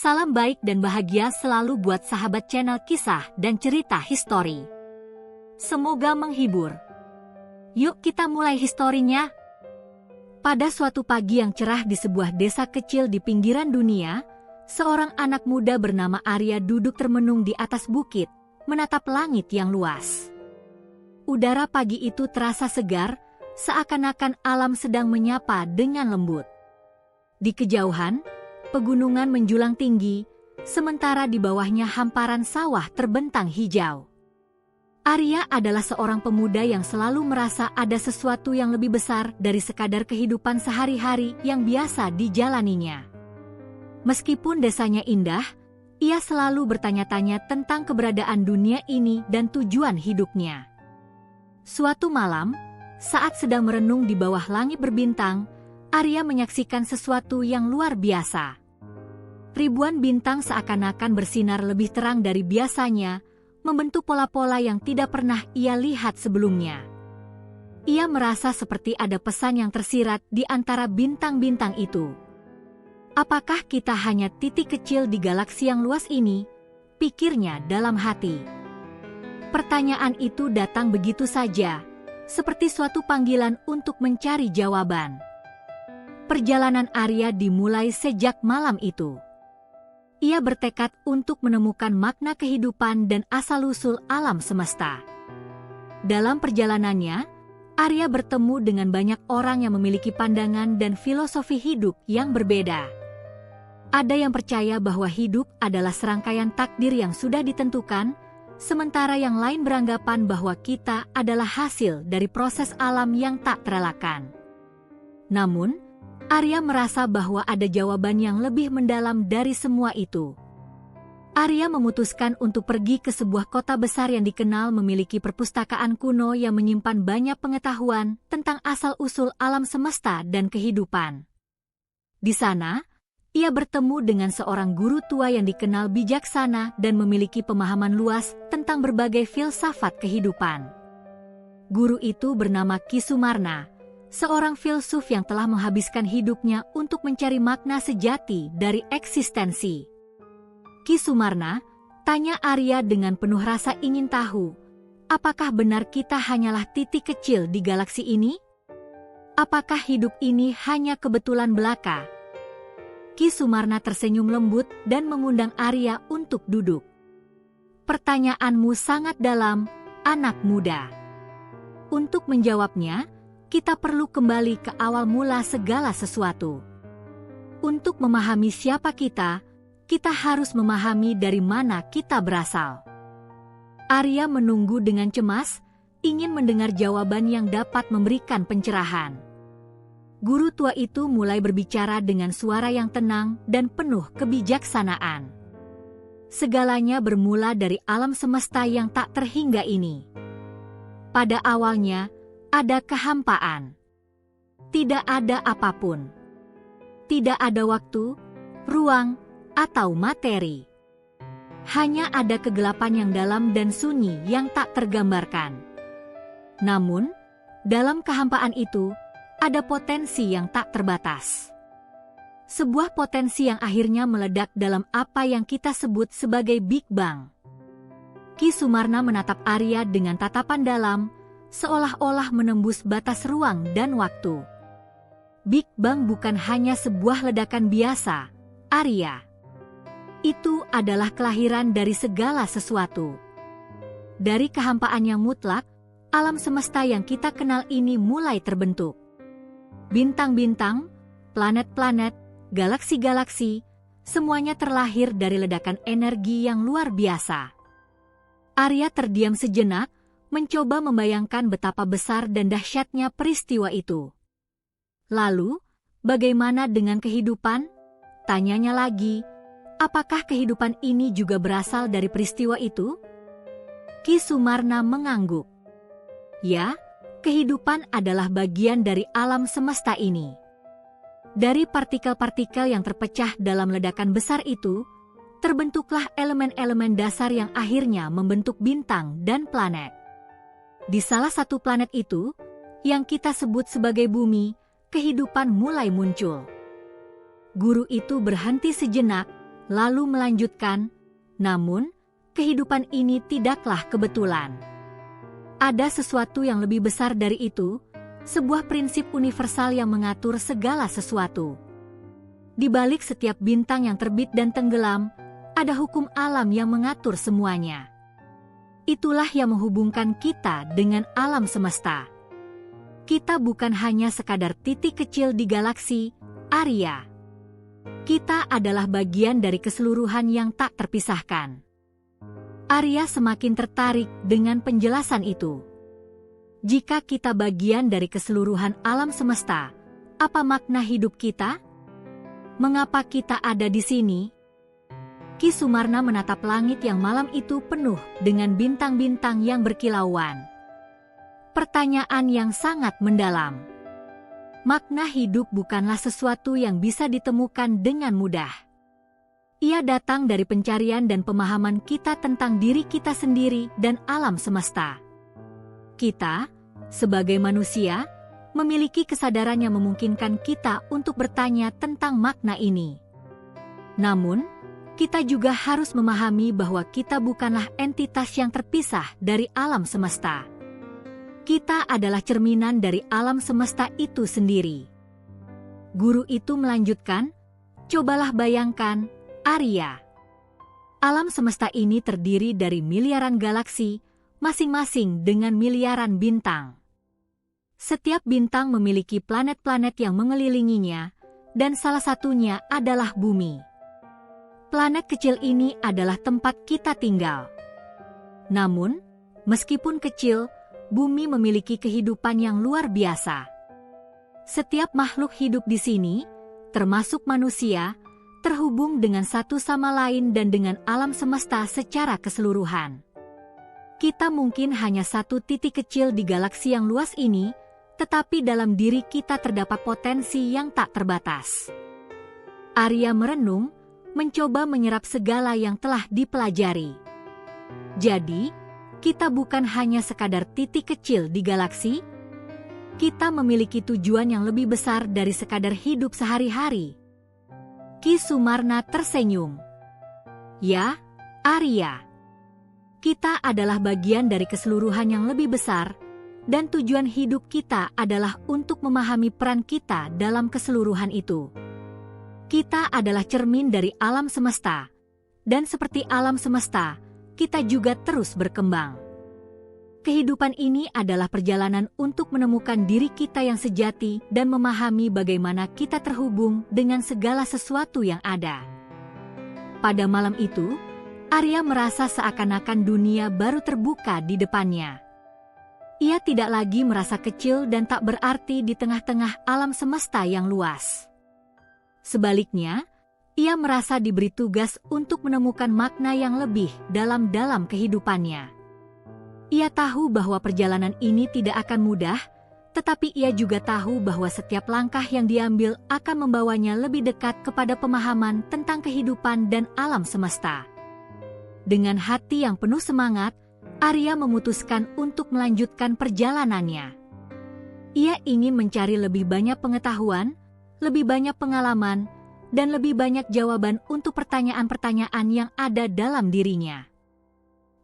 Salam baik dan bahagia selalu buat sahabat channel kisah dan cerita histori. Semoga menghibur. Yuk kita mulai historinya. Pada suatu pagi yang cerah di sebuah desa kecil di pinggiran dunia, seorang anak muda bernama Arya duduk termenung di atas bukit, menatap langit yang luas. Udara pagi itu terasa segar, seakan-akan alam sedang menyapa dengan lembut. Di kejauhan, pegunungan menjulang tinggi, sementara di bawahnya hamparan sawah terbentang hijau. Arya adalah seorang pemuda yang selalu merasa ada sesuatu yang lebih besar dari sekadar kehidupan sehari-hari yang biasa dijalaninya. Meskipun desanya indah, ia selalu bertanya-tanya tentang keberadaan dunia ini dan tujuan hidupnya. Suatu malam, saat sedang merenung di bawah langit berbintang, Arya menyaksikan sesuatu yang luar biasa. Ribuan bintang seakan-akan bersinar lebih terang dari biasanya, membentuk pola-pola yang tidak pernah ia lihat sebelumnya. Ia merasa seperti ada pesan yang tersirat di antara bintang-bintang itu. Apakah kita hanya titik kecil di galaksi yang luas ini? Pikirnya dalam hati. Pertanyaan itu datang begitu saja, seperti suatu panggilan untuk mencari jawaban. Perjalanan Arya dimulai sejak malam itu. Ia bertekad untuk menemukan makna kehidupan dan asal-usul alam semesta. Dalam perjalanannya, Arya bertemu dengan banyak orang yang memiliki pandangan dan filosofi hidup yang berbeda. Ada yang percaya bahwa hidup adalah serangkaian takdir yang sudah ditentukan, sementara yang lain beranggapan bahwa kita adalah hasil dari proses alam yang tak terelakkan. Namun, Arya merasa bahwa ada jawaban yang lebih mendalam dari semua itu. Arya memutuskan untuk pergi ke sebuah kota besar yang dikenal memiliki perpustakaan kuno yang menyimpan banyak pengetahuan tentang asal-usul alam semesta dan kehidupan. Di sana, ia bertemu dengan seorang guru tua yang dikenal bijaksana dan memiliki pemahaman luas tentang berbagai filsafat kehidupan. Guru itu bernama Ki Sumarna, seorang filsuf yang telah menghabiskan hidupnya untuk mencari makna sejati dari eksistensi. Ki Sumarna, tanya Arya dengan penuh rasa ingin tahu, apakah benar kita hanyalah titik kecil di galaksi ini? Apakah hidup ini hanya kebetulan belaka? Ki Sumarna tersenyum lembut dan mengundang Arya untuk duduk. Pertanyaanmu sangat dalam, anak muda. Untuk menjawabnya, kita perlu kembali ke awal mula segala sesuatu. Untuk memahami siapa kita harus memahami dari mana kita berasal. Arya menunggu dengan cemas, ingin mendengar jawaban yang dapat memberikan pencerahan. Guru tua itu mulai berbicara dengan suara yang tenang dan penuh kebijaksanaan. Segalanya bermula dari alam semesta yang tak terhingga ini. Pada awalnya, ada kehampaan. Tidak ada apapun. Tidak ada waktu, ruang, atau materi. Hanya ada kegelapan yang dalam dan sunyi yang tak tergambarkan. Namun, dalam kehampaan itu, ada potensi yang tak terbatas. Sebuah potensi yang akhirnya meledak dalam apa yang kita sebut sebagai Big Bang. Ki Sumarna menatap Arya dengan tatapan dalam, seolah-olah menembus batas ruang dan waktu. Big Bang bukan hanya sebuah ledakan biasa, Arya. Itu adalah kelahiran dari segala sesuatu. Dari kehampaan yang mutlak, alam semesta yang kita kenal ini mulai terbentuk. Bintang-bintang, planet-planet, galaksi-galaksi, semuanya terlahir dari ledakan energi yang luar biasa. Arya terdiam sejenak, mencoba membayangkan betapa besar dan dahsyatnya peristiwa itu. Lalu, bagaimana dengan kehidupan? Tanyanya lagi, apakah kehidupan ini juga berasal dari peristiwa itu? Ki Sumarna mengangguk. Ya, kehidupan adalah bagian dari alam semesta ini. Dari partikel-partikel yang terpecah dalam ledakan besar itu, terbentuklah elemen-elemen dasar yang akhirnya membentuk bintang dan planet. Di salah satu planet itu, yang kita sebut sebagai bumi, kehidupan mulai muncul. Guru itu berhenti sejenak, lalu melanjutkan, namun, kehidupan ini tidaklah kebetulan. Ada sesuatu yang lebih besar dari itu, sebuah prinsip universal yang mengatur segala sesuatu. Di balik setiap bintang yang terbit dan tenggelam, ada hukum alam yang mengatur semuanya. Itulah yang menghubungkan kita dengan alam semesta. Kita bukan hanya sekadar titik kecil di galaksi, Arya. Kita adalah bagian dari keseluruhan yang tak terpisahkan. Arya semakin tertarik dengan penjelasan itu. Jika kita bagian dari keseluruhan alam semesta, apa makna hidup kita? Mengapa kita ada di sini? Ki Sumarna menatap langit yang malam itu penuh dengan bintang-bintang yang berkilauan. Pertanyaan yang sangat mendalam. Makna hidup bukanlah sesuatu yang bisa ditemukan dengan mudah. Ia datang dari pencarian dan pemahaman kita tentang diri kita sendiri dan alam semesta. Kita, sebagai manusia, memiliki kesadaran yang memungkinkan kita untuk bertanya tentang makna ini. Namun, kita juga harus memahami bahwa kita bukanlah entitas yang terpisah dari alam semesta. Kita adalah cerminan dari alam semesta itu sendiri. Guru itu melanjutkan, cobalah bayangkan, Arya. Alam semesta ini terdiri dari miliaran galaksi, masing-masing dengan miliaran bintang. Setiap bintang memiliki planet-planet yang mengelilinginya, dan salah satunya adalah bumi. Planet kecil ini adalah tempat kita tinggal. Namun, meskipun kecil, bumi memiliki kehidupan yang luar biasa. Setiap makhluk hidup di sini, termasuk manusia, terhubung dengan satu sama lain dan dengan alam semesta secara keseluruhan. Kita mungkin hanya satu titik kecil di galaksi yang luas ini, tetapi dalam diri kita terdapat potensi yang tak terbatas. Arya merenung, mencoba menyerap segala yang telah dipelajari. Jadi, kita bukan hanya sekadar titik kecil di galaksi. Kita memiliki tujuan yang lebih besar dari sekadar hidup sehari-hari. Ki Sumarna tersenyum. Ya, Arya. Kita adalah bagian dari keseluruhan yang lebih besar, dan tujuan hidup kita adalah untuk memahami peran kita dalam keseluruhan itu. Kita adalah cermin dari alam semesta, dan seperti alam semesta, kita juga terus berkembang. Kehidupan ini adalah perjalanan untuk menemukan diri kita yang sejati dan memahami bagaimana kita terhubung dengan segala sesuatu yang ada. Pada malam itu, Arya merasa seakan-akan dunia baru terbuka di depannya. Ia tidak lagi merasa kecil dan tak berarti di tengah-tengah alam semesta yang luas. Sebaliknya, ia merasa diberi tugas untuk menemukan makna yang lebih dalam kehidupannya. Ia tahu bahwa perjalanan ini tidak akan mudah, tetapi ia juga tahu bahwa setiap langkah yang diambil akan membawanya lebih dekat kepada pemahaman tentang kehidupan dan alam semesta. Dengan hati yang penuh semangat, Arya memutuskan untuk melanjutkan perjalanannya. Ia ingin mencari lebih banyak pengetahuan, lebih banyak pengalaman, dan lebih banyak jawaban untuk pertanyaan-pertanyaan yang ada dalam dirinya.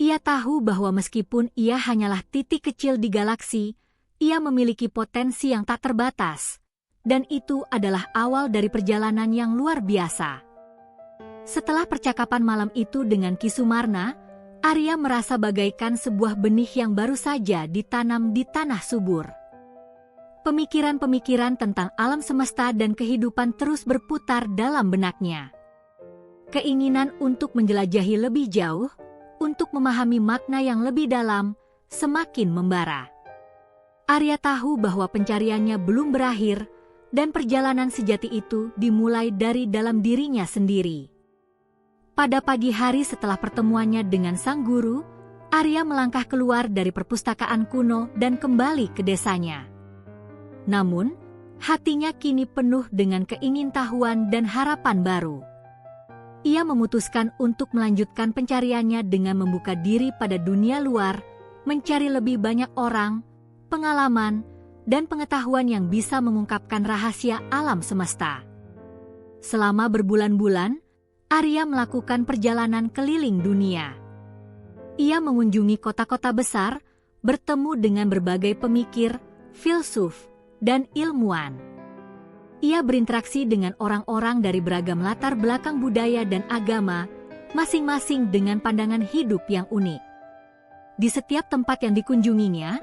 Ia tahu bahwa meskipun ia hanyalah titik kecil di galaksi, ia memiliki potensi yang tak terbatas, dan itu adalah awal dari perjalanan yang luar biasa. Setelah percakapan malam itu dengan Ki Sumarna, Arya merasa bagaikan sebuah benih yang baru saja ditanam di tanah subur. Pemikiran-pemikiran tentang alam semesta dan kehidupan terus berputar dalam benaknya. Keinginan untuk menjelajahi lebih jauh, untuk memahami makna yang lebih dalam, semakin membara. Arya tahu bahwa pencariannya belum berakhir, dan perjalanan sejati itu dimulai dari dalam dirinya sendiri. Pada pagi hari setelah pertemuannya dengan sang guru, Arya melangkah keluar dari perpustakaan kuno dan kembali ke desanya. Namun, hatinya kini penuh dengan keingintahuan dan harapan baru. Ia memutuskan untuk melanjutkan pencariannya dengan membuka diri pada dunia luar, mencari lebih banyak orang, pengalaman, dan pengetahuan yang bisa mengungkapkan rahasia alam semesta. Selama berbulan-bulan, Arya melakukan perjalanan keliling dunia. Ia mengunjungi kota-kota besar, bertemu dengan berbagai pemikir, filsuf, dan ilmuwan. Ia berinteraksi dengan orang-orang dari beragam latar belakang budaya dan agama, masing-masing dengan pandangan hidup yang unik. Di setiap tempat yang dikunjunginya,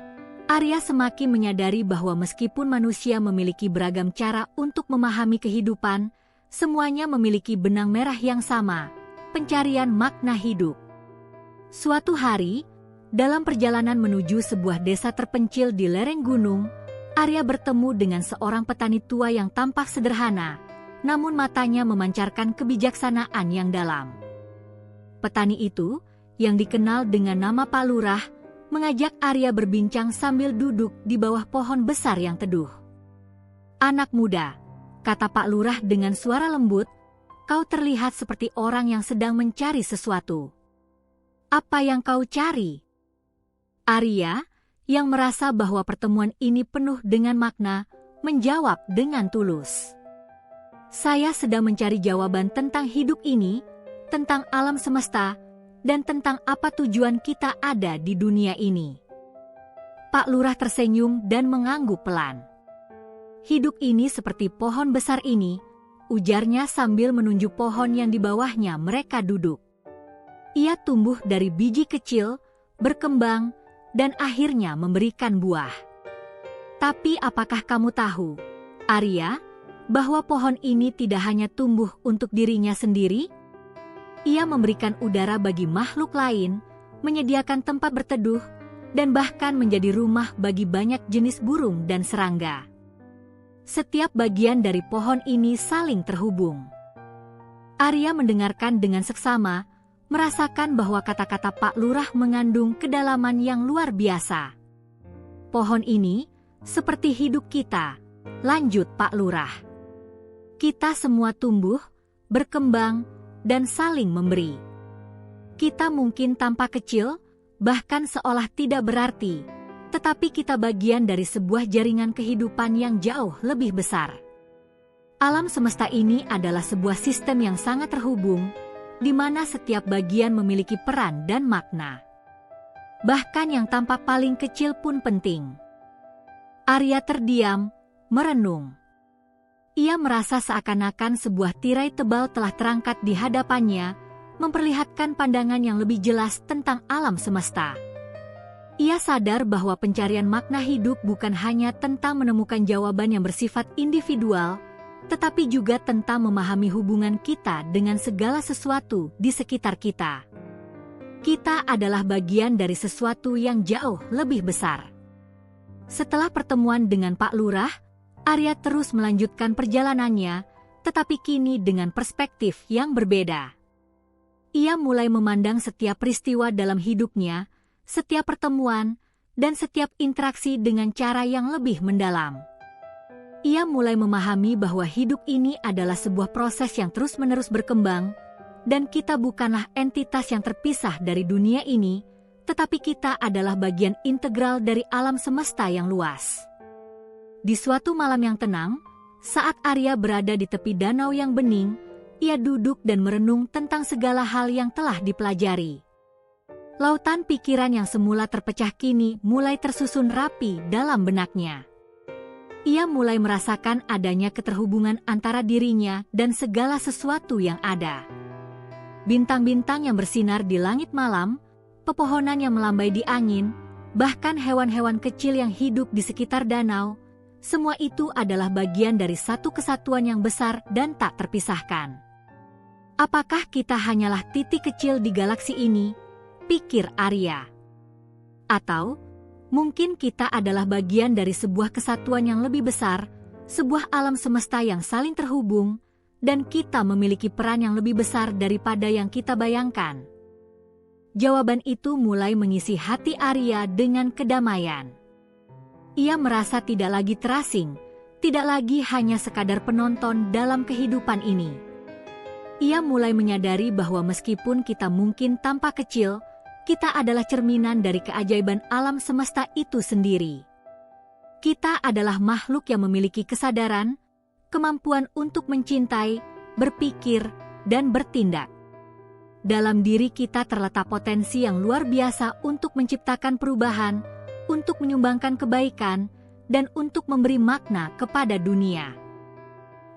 Arya semakin menyadari bahwa meskipun manusia memiliki beragam cara untuk memahami kehidupan, semuanya memiliki benang merah yang sama, pencarian makna hidup. Suatu hari, dalam perjalanan menuju sebuah desa terpencil di lereng gunung, Arya bertemu dengan seorang petani tua yang tampak sederhana, namun matanya memancarkan kebijaksanaan yang dalam. Petani itu, yang dikenal dengan nama Pak Lurah, mengajak Arya berbincang sambil duduk di bawah pohon besar yang teduh. "Anak muda," kata Pak Lurah dengan suara lembut, "kau terlihat seperti orang yang sedang mencari sesuatu. Apa yang kau cari?" Arya, yang merasa bahwa pertemuan ini penuh dengan makna, menjawab dengan tulus. "Saya sedang mencari jawaban tentang hidup ini, tentang alam semesta, dan tentang apa tujuan kita ada di dunia ini." Pak Lurah tersenyum dan mengangguk pelan. "Hidup ini seperti pohon besar ini," ujarnya sambil menunjuk pohon yang di bawahnya mereka duduk. "Ia tumbuh dari biji kecil, berkembang, dan akhirnya memberikan buah. Tapi apakah kamu tahu, Arya, bahwa pohon ini tidak hanya tumbuh untuk dirinya sendiri? Ia memberikan udara bagi makhluk lain, menyediakan tempat berteduh, dan bahkan menjadi rumah bagi banyak jenis burung dan serangga. Setiap bagian dari pohon ini saling terhubung." Arya mendengarkan dengan seksama, merasakan bahwa kata-kata Pak Lurah mengandung kedalaman yang luar biasa. "Pohon ini seperti hidup kita," lanjut Pak Lurah. "Kita semua tumbuh, berkembang, dan saling memberi. Kita mungkin tampak kecil, bahkan seolah tidak berarti, tetapi kita bagian dari sebuah jaringan kehidupan yang jauh lebih besar. Alam semesta ini adalah sebuah sistem yang sangat terhubung, di mana setiap bagian memiliki peran dan makna. Bahkan yang tampak paling kecil pun penting." Arya terdiam, merenung. Ia merasa seakan-akan sebuah tirai tebal telah terangkat di hadapannya, memperlihatkan pandangan yang lebih jelas tentang alam semesta. Ia sadar bahwa pencarian makna hidup bukan hanya tentang menemukan jawaban yang bersifat individual, tetapi juga tentang memahami hubungan kita dengan segala sesuatu di sekitar kita. Kita adalah bagian dari sesuatu yang jauh lebih besar. Setelah pertemuan dengan Pak Lurah, Arya terus melanjutkan perjalanannya, tetapi kini dengan perspektif yang berbeda. Ia mulai memandang setiap peristiwa dalam hidupnya, setiap pertemuan, dan setiap interaksi dengan cara yang lebih mendalam. Ia mulai memahami bahwa hidup ini adalah sebuah proses yang terus-menerus berkembang, dan kita bukanlah entitas yang terpisah dari dunia ini, tetapi kita adalah bagian integral dari alam semesta yang luas. Di suatu malam yang tenang, saat Arya berada di tepi danau yang bening, ia duduk dan merenung tentang segala hal yang telah dipelajari. Lautan pikiran yang semula terpecah kini mulai tersusun rapi dalam benaknya. Ia mulai merasakan adanya keterhubungan antara dirinya dan segala sesuatu yang ada. Bintang-bintang yang bersinar di langit malam, pepohonan yang melambai di angin, bahkan hewan-hewan kecil yang hidup di sekitar danau, semua itu adalah bagian dari satu kesatuan yang besar dan tak terpisahkan. Apakah kita hanyalah titik kecil di galaksi ini? Pikir Arya. Atau mungkin kita adalah bagian dari sebuah kesatuan yang lebih besar, sebuah alam semesta yang saling terhubung, dan kita memiliki peran yang lebih besar daripada yang kita bayangkan. Jawaban itu mulai mengisi hati Arya dengan kedamaian. Ia merasa tidak lagi terasing, tidak lagi hanya sekadar penonton dalam kehidupan ini. Ia mulai menyadari bahwa meskipun kita mungkin tampak kecil, kita adalah cerminan dari keajaiban alam semesta itu sendiri. Kita adalah makhluk yang memiliki kesadaran, kemampuan untuk mencintai, berpikir, dan bertindak. Dalam diri kita terletak potensi yang luar biasa untuk menciptakan perubahan, untuk menyumbangkan kebaikan, dan untuk memberi makna kepada dunia.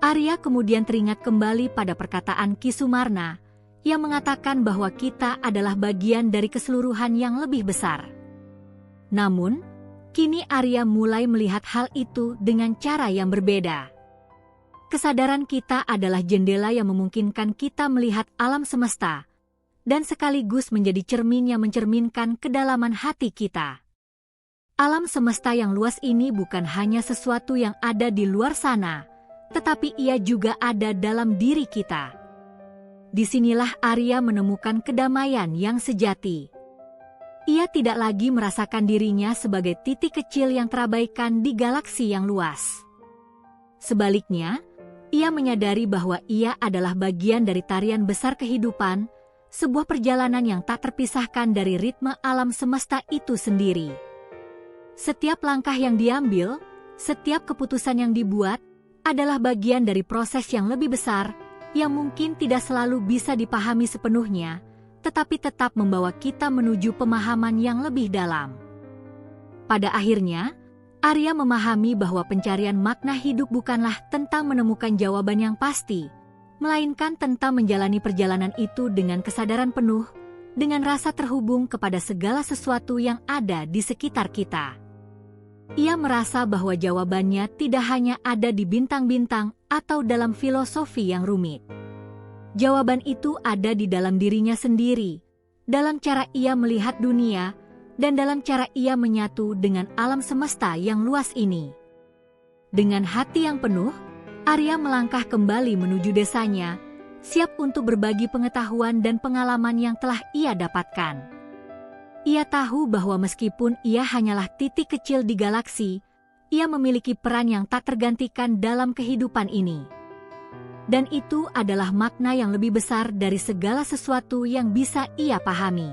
Arya kemudian teringat kembali pada perkataan Ki Sumarna yang mengatakan bahwa kita adalah bagian dari keseluruhan yang lebih besar. Namun, kini Arya mulai melihat hal itu dengan cara yang berbeda. Kesadaran kita adalah jendela yang memungkinkan kita melihat alam semesta, dan sekaligus menjadi cermin yang mencerminkan kedalaman hati kita. Alam semesta yang luas ini bukan hanya sesuatu yang ada di luar sana, tetapi ia juga ada dalam diri kita. Disinilah Arya menemukan kedamaian yang sejati. Ia tidak lagi merasakan dirinya sebagai titik kecil yang terabaikan di galaksi yang luas. Sebaliknya, ia menyadari bahwa ia adalah bagian dari tarian besar kehidupan, sebuah perjalanan yang tak terpisahkan dari ritme alam semesta itu sendiri. Setiap langkah yang diambil, setiap keputusan yang dibuat, adalah bagian dari proses yang lebih besar, yang mungkin tidak selalu bisa dipahami sepenuhnya, tetapi tetap membawa kita menuju pemahaman yang lebih dalam. Pada akhirnya, Arya memahami bahwa pencarian makna hidup bukanlah tentang menemukan jawaban yang pasti, melainkan tentang menjalani perjalanan itu dengan kesadaran penuh, dengan rasa terhubung kepada segala sesuatu yang ada di sekitar kita. Ia merasa bahwa jawabannya tidak hanya ada di bintang-bintang atau dalam filosofi yang rumit. Jawaban itu ada di dalam dirinya sendiri, dalam cara ia melihat dunia, dan dalam cara ia menyatu dengan alam semesta yang luas ini. Dengan hati yang penuh, Arya melangkah kembali menuju desanya, siap untuk berbagi pengetahuan dan pengalaman yang telah ia dapatkan. Ia tahu bahwa meskipun ia hanyalah titik kecil di galaksi, ia memiliki peran yang tak tergantikan dalam kehidupan ini. Dan itu adalah makna yang lebih besar dari segala sesuatu yang bisa ia pahami.